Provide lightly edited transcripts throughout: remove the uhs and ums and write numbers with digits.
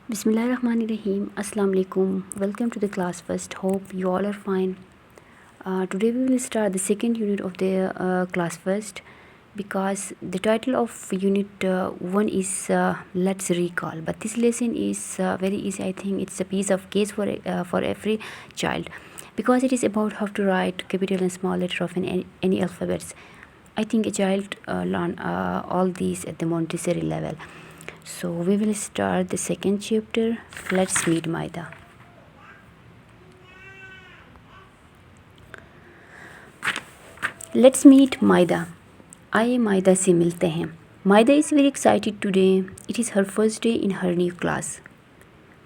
Bismillahirrahmanirrahim. Assalamu alaikum. Welcome to the class first. Hope you all are fine. Today we will start the second unit of the class first, because the title of unit 1 is let's recall, but this lesson is very easy. I think it's a piece of case for every child, because it is about how to write capital and small letter of any alphabets. I think a child learn all these at the Montessori level. So we will start the second chapter. Let's meet Maida. Let's meet Maida. आइए माइदा से मिलते हैं. Maida is very excited today. It is her first day in her new class.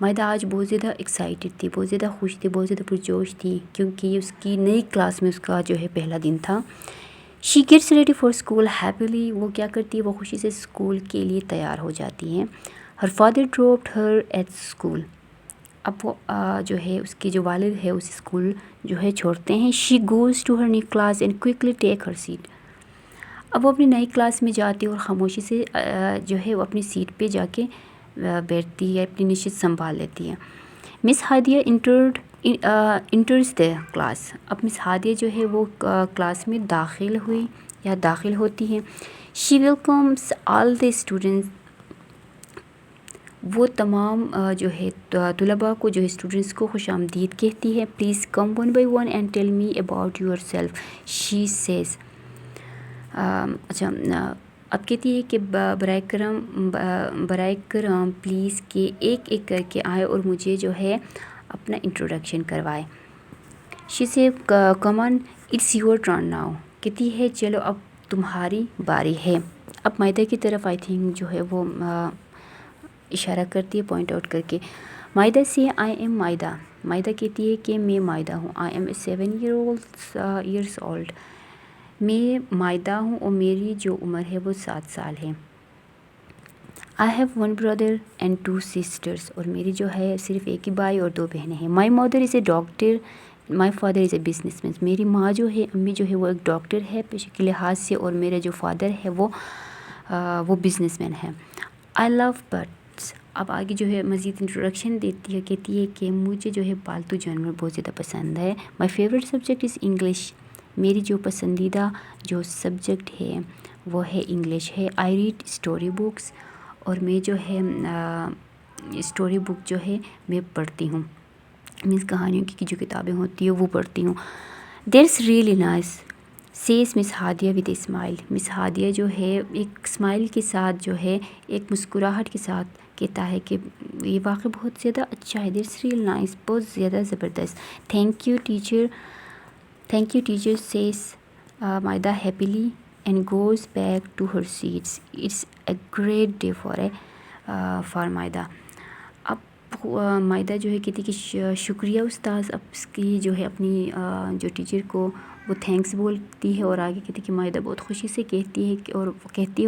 माइदा आज बहुत ज़्यादा excited थी, बहुत ज़्यादा खुश थी, बहुत ज़्यादा पुरजोश थी, क्योंकि उसकी नई क्लास में उसका जो है पहला दिन था. She gets ready for school happily. वो क्या करती है, वो खुशी से स्कूल के लिए तैयार हो जाती हैं. Her father dropped her at school. अब वो जो है उसके जो वालिद है उस स्कूल जो है छोड़ते हैं. She goes to her new class and quickly take her seat. अब वो अपनी नई क्लास में जाती है और ख़ामोशी से जो है वो अपनी सीट पे जाके बैठती है, अपनी नशिस्त संभाल लेती है. Miss Hadiya इंटर्स the class. अब मिस हादिया जो है वो क्लास में दाखिल हुई या दाखिल होती है. She welcomes all the students. वो तमाम जो है तुलबा को जो है स्टूडेंट्स को खुश आमदीद कहती है. Please come one by one and tell me about your self, she says. अच्छा, अब कहती है कि बराए करम प्लीज़ कि एक एक करके आए और मुझे जो है अपना इंट्रोडक्शन करवाए. शी से come on, it's your turn now. कहती है चलो अब तुम्हारी बारी है. अब माइदा की तरफ आई थिंक जो है वो इशारा करती है पॉइंट आउट करके. माइदा से आई एम माइदा. माइदा कहती है कि मैं माइदा हूँ. I am 7 years old. मैं माइदा हूँ और मेरी जो उम्र है वो 7 साल है. I have 1 brother and 2 sisters. और मेरी जो है सिर्फ एक ही भाई और 2 बहनें हैं. My mother is a doctor, my father is a businessman. मेरी माँ जो है, अम्मी जो है वो एक डॉक्टर है पेशे के लिहाज से, और मेरे जो फादर है वो बिजनेसमैन है. I love birds. अब आगे जो है मज़ीद इंट्रोडक्शन देती है. कहती है कि मुझे जो है पालतू जानवर बहुत ज़्यादा पसंद है. My favourite subject is English. मेरी जो पसंदीदा जो सब्जेक्ट है वो है इंग्लिश है. I read story books. और मैं जो है स्टोरी बुक जो है मैं पढ़ती हूँ, मीन्स कहानियों की जो किताबें होती है वो पढ़ती हूँ. That's really nice says miss Hadiya with a smile. Miss Hadiya जो है एक स्माइल के साथ जो है एक मुस्कुराहट के साथ कहता है कि ये वाकई बहुत ज़्यादा अच्छा है. दैट्स रियल नाइस, बहुत ज़्यादा ज़बरदस्त. थैंक यू टीचर सेज माइदा happily and goes back to her seats. It's a great day for Maida. अब माइदा जो है कहती कि शुक्रिया उस्ताद. अब इसकी जो है अपनी जो टीचर को वो थैंक्स बोलती है, और आगे कहती कि माइदा बहुत खुशी से कहती है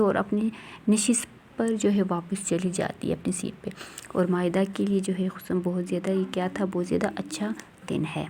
और अपनी नशिस्त पर जो है वापस चली जाती है अपनी सीट पे. और माइदा के लिए जो है खुशम बहुत ज़्यादा ये क्या था, बहुत ज़्यादा अच्छा दिन है.